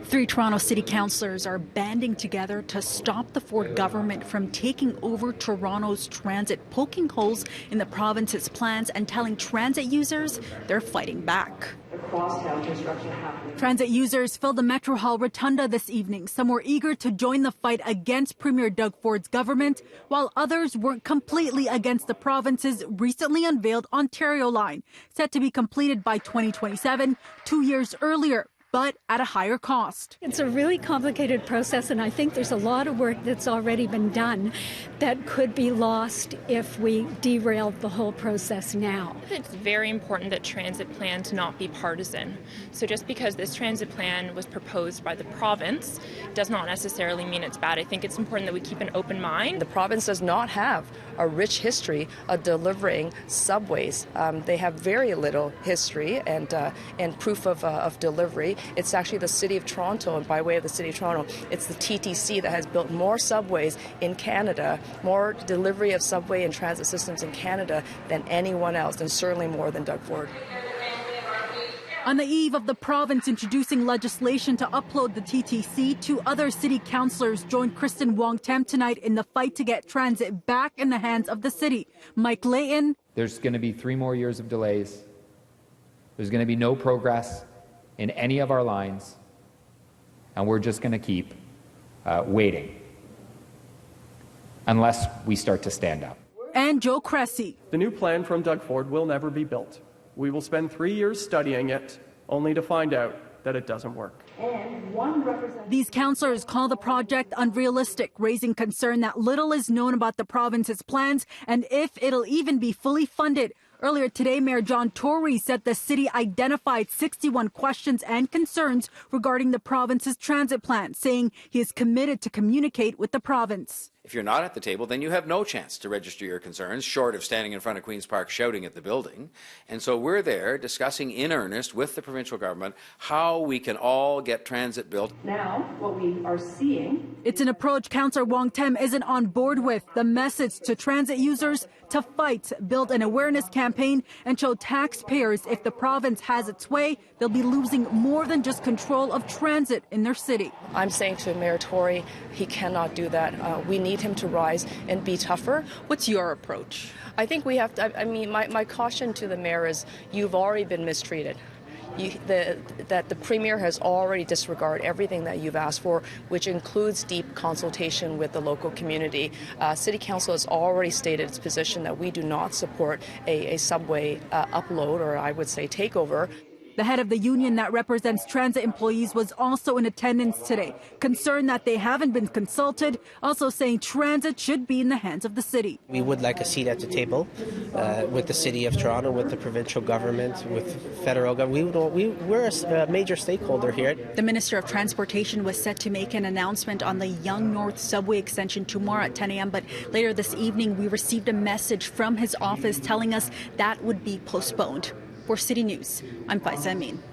Three Toronto City Councillors are banding together to stop the Ford government from taking over Toronto's transit, poking holes in the province's plans and telling transit users they're fighting back. Transit users filled the Metro Hall Rotunda this evening. Some were eager to join the fight against Premier Doug Ford's government, while others weren't completely against the province's recently unveiled Ontario line, set to be completed by 2027, 2 years earlier, but at a higher cost. It's a really complicated process, and I think there's a lot of work that's already been done that could be lost if we derailed the whole process now. It's very important that transit plans not be partisan. So just because this transit plan was proposed by the province does not necessarily mean it's bad. I think it's important that we keep an open mind. The province does not have a rich history of delivering subways. They have very little history and proof of delivery. It's actually the City of Toronto, and by way of the City of Toronto, it's the TTC that has built more subways in Canada, more delivery of subway and transit systems in Canada than anyone else, and certainly more than Doug Ford. On the eve of the province introducing legislation to upload the TTC, two other city councillors joined Kristen Wong-Tam tonight in the fight to get transit back in the hands of the city. Mike Layton. There's going to be 3 more years of delays. There's going to be no progress in any of our lines, and we're just going to keep waiting unless we start to stand up. And Joe Cressy. The new plan from Doug Ford will never be built. We will spend 3 years studying it, only to find out that it doesn't work. These councillors call the project unrealistic, raising concern that little is known about the province's plans and if it'll even be fully funded. Earlier today, Mayor John Tory said the city identified 61 questions and concerns regarding the province's transit plan, saying he is committed to communicate with the province. If you're not at the table, then you have no chance to register your concerns, short of standing in front of Queen's Park shouting at the building. And so we're there discussing in earnest with the provincial government how we can all get transit built. Now, what we are seeing... It's an approach Councillor Wong-Tam isn't on board with. The message to transit users to fight, build an awareness campaign, and show taxpayers if the province has its way, they'll be losing more than just control of transit in their city. I'm saying to Mayor Tory, he cannot do that. We need him to rise and be tougher. What's your approach? I think we have to, my caution to the mayor is you've already been mistreated. That the Premier has already disregarded everything that you've asked for, which includes deep consultation with the local community. City Council has already stated its position that we do not support a subway upload, or I would say takeover. The head of the union that represents transit employees was also in attendance today, concerned that they haven't been consulted, also saying transit should be in the hands of the city. We would like a seat at the table with the City of Toronto, with the provincial government, with federal government. We're a major stakeholder here. The Minister of Transportation was set to make an announcement on the Yonge North subway extension tomorrow at 10 a.m., but later this evening we received a message from his office telling us that would be postponed. For City News, I'm Faisa Amin.